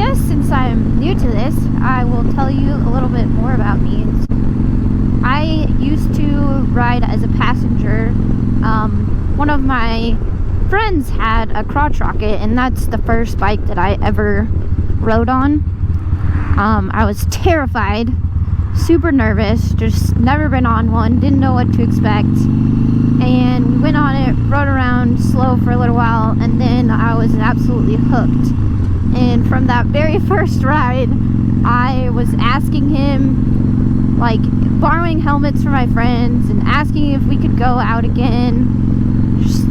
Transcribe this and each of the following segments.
guess since I'm new to this, I will tell you a little bit more about me. I used to ride as a passenger. One of my friends had a crotch rocket, and that's the first bike that I ever rode on. I was terrified, super nervous, just never been on one, didn't know what to expect, and we went on it, rode around slow for a little while, and then I was absolutely hooked. And from that very first ride, I was asking him, like, borrowing helmets from my friends and asking if we could go out again. Just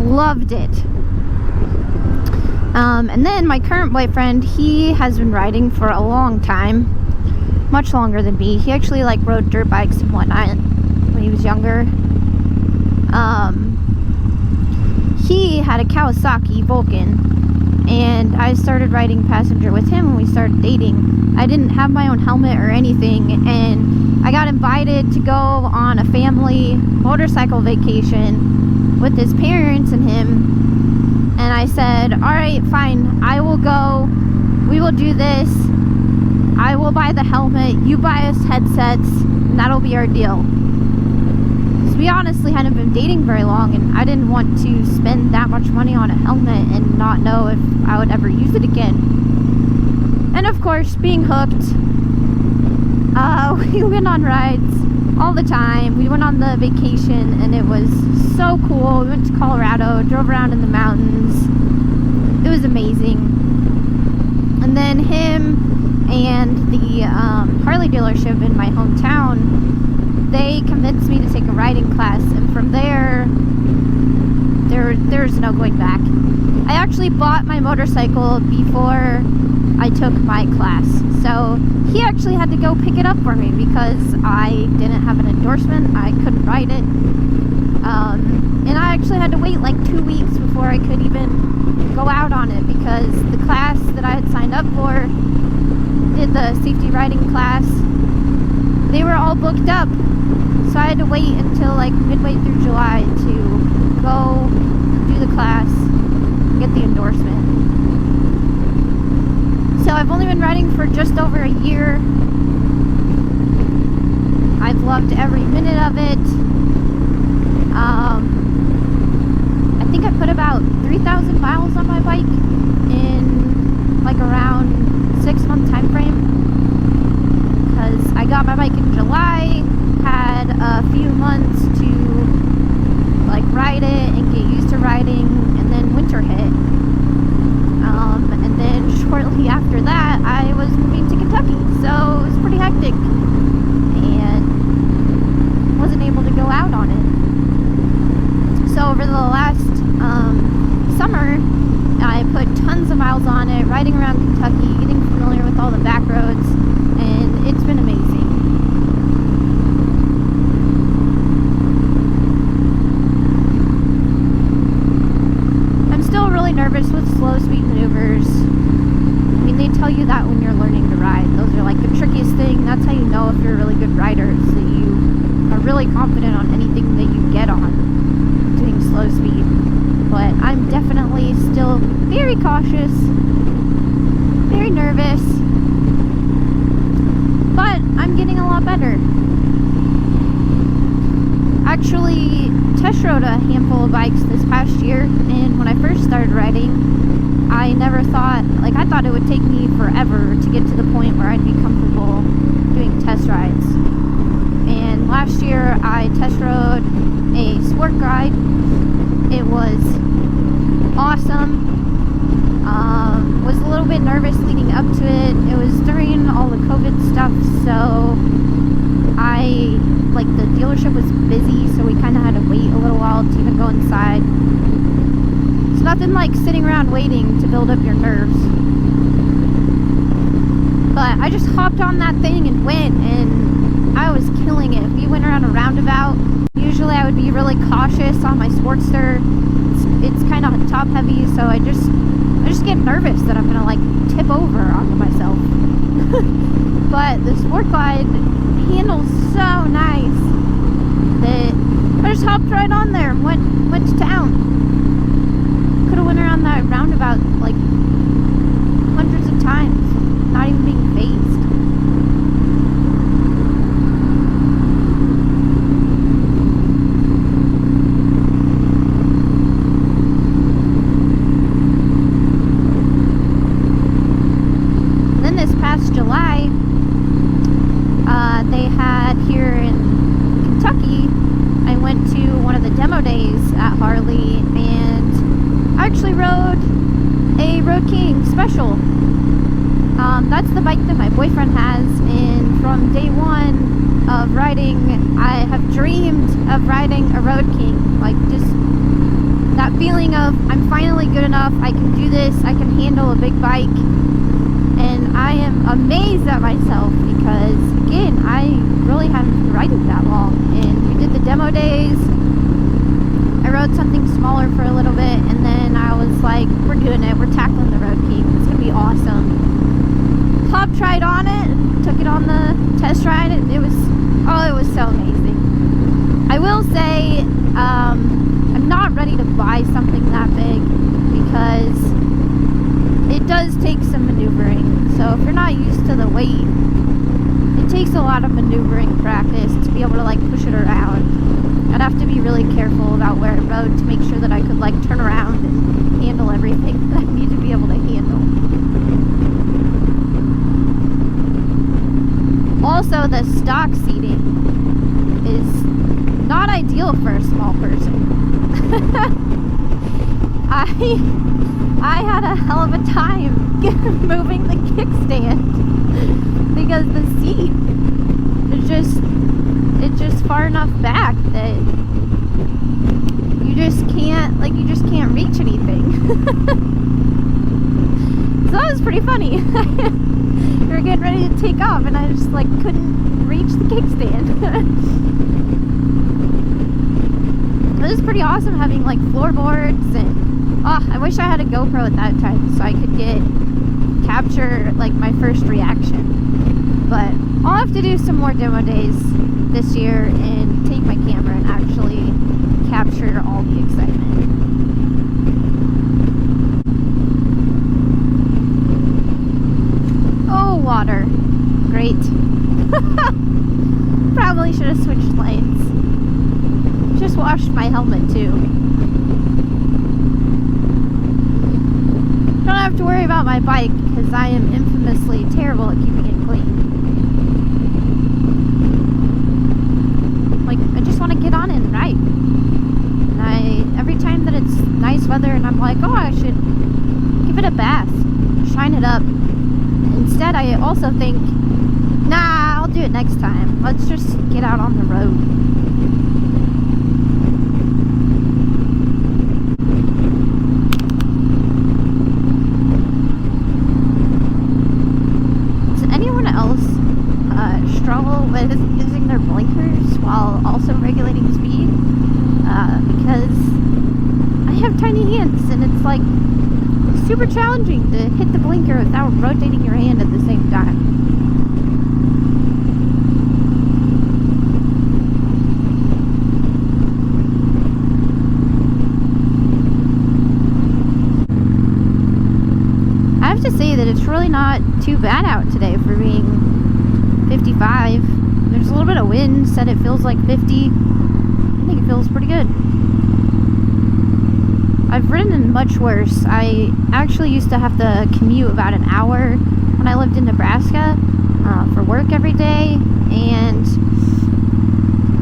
loved it. And then my current boyfriend, he has been riding for a long time, much longer than me. He actually like rode dirt bikes and whatnot when he was younger. He had a Kawasaki Vulcan, and I started riding passenger with him when we started dating. I didn't have my own helmet or anything, and I got invited to go on a family motorcycle vacation with his parents and him, and I said, alright, fine, I will go, we will do this, I will buy the helmet, you buy us headsets, and that'll be our deal. Because we honestly hadn't been dating very long, and I didn't want to spend that much money on a helmet and not know if I would ever use it again. And of course, being hooked, we went on rides all the time. We went on the vacation, and it was so cool. We went to Colorado, drove around in the mountains. It was amazing. And then him and the Harley dealership in my hometown, they convinced me to take a riding class, and from there's no going back. I actually bought my motorcycle before I took my class, so he actually had to go pick it up for me because I didn't have an endorsement. I couldn't ride it, and I actually had to wait like 2 weeks before I could even go out on it, because the class that I had signed up for, did the safety riding class, they were all booked up, so I had to wait until like midway through July to go do the class, get the endorsement. So I've only been riding for just over a year. I've loved every minute of it. I think I put about 3,000 miles on my bike in like around 6-month time frame, because I got my bike in July, had a few months to like ride it and get used to riding, and then winter hit. And then shortly after that, I was moving to Kentucky, so it was pretty hectic, and wasn't able to go out on it. So over the last summer, I put tons of miles on it, riding around Kentucky, getting familiar with all the back roads, and it's been amazing. I'm still really nervous with slow speed maneuvers. I mean, they tell you that when you're learning to ride. Those are like the trickiest thing. That's how you know if you're a really good rider, so that you are really confident on anything that you get on doing slow speed. But I'm definitely still very cautious, very nervous, but I'm getting a lot better. Actually, test rode a handful of bikes this past year, and when I first started riding, I never thought, like, I thought it would take me forever to get to the point where I'd be comfortable doing test rides. And last year I test rode a sport ride. It was awesome. Was a little bit nervous leading up to it. It was during all the COVID stuff, so the dealership was busy, so we kind of had to wait a little while to even go inside. It's nothing like sitting around waiting to build up your nerves. But I just hopped on that thing and went, and I was killing it. We went around a roundabout. Usually I would be really cautious on my Sportster. It's kind of top heavy, so I just get nervous that I'm gonna like tip over onto myself. But the Sport Glide handles so nice that I just hopped right on there and went to town. Could have went around that roundabout like hundreds of times. actually rode a Road King Special. That's the bike that my boyfriend has, and from day one of riding, I have dreamed of riding a Road King. Like, just that feeling of, I'm finally good enough, I can do this, I can handle a big bike. And I am amazed at myself because, again, I really haven't been riding that long. And we did the demo days. I rode something smaller for a little bit, and then I was like, we're doing it, we're tackling the Road King, it's gonna be awesome. Top tried on it, took it on the test ride, and it was so amazing. I will say, I'm not ready to buy something that big because it does take some maneuvering. So if you're not used to the weight, it takes a lot of maneuvering practice to be able to like push it around. I'd have to be really careful about where I rode to make sure that I could like turn around and handle everything that I need to be able to handle. Also, the stock seating is not ideal for a small person. I had a hell of a time moving the kickstand because the seat it's just far enough back that you just can't reach anything. So that was pretty funny. We were getting ready to take off and I just like couldn't reach the kickstand. It was pretty awesome having like floorboards, and I wish I had a GoPro at that time so I could capture like my first reaction. But I'll have to do some more demo days this year and take my camera and actually capture all the excitement. Oh, water. Great. Probably should have switched lanes. Just washed my helmet too. Don't have to worry about my bike because I am infamously terrible at keeping it clean. Like, I just want to get on it and ride. And every time that it's nice weather and I'm like, oh, I should give it a bath, shine it up. Instead, I also think, nah, I'll do it next time. Let's just get out on the road. Struggle with using their blinkers while also regulating speed because I have tiny hands and it's like super challenging to hit the blinker without rotating your hand at the same time. I have to say that it's really not too bad out today for being 55. There's a little bit of wind, said it feels like 50. I think it feels pretty good. I've ridden in much worse. I actually used to have to commute about an hour when I lived in Nebraska for work every day, and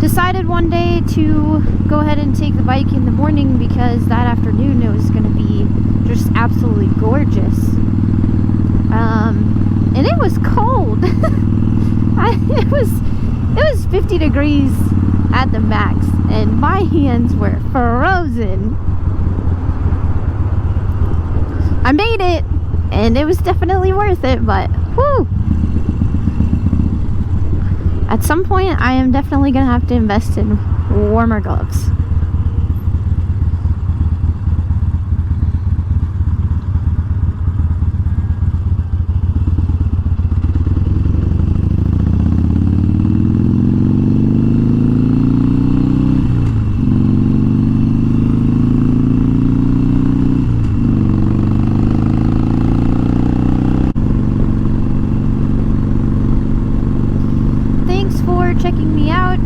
decided one day to go ahead and take the bike in the morning because that afternoon it was going to be just absolutely gorgeous. And it was cold. It was 50 degrees at the max, and my hands were frozen. I made it, and it was definitely worth it, but whew. At some point, I am definitely going to have to invest in warmer gloves. Checking me out.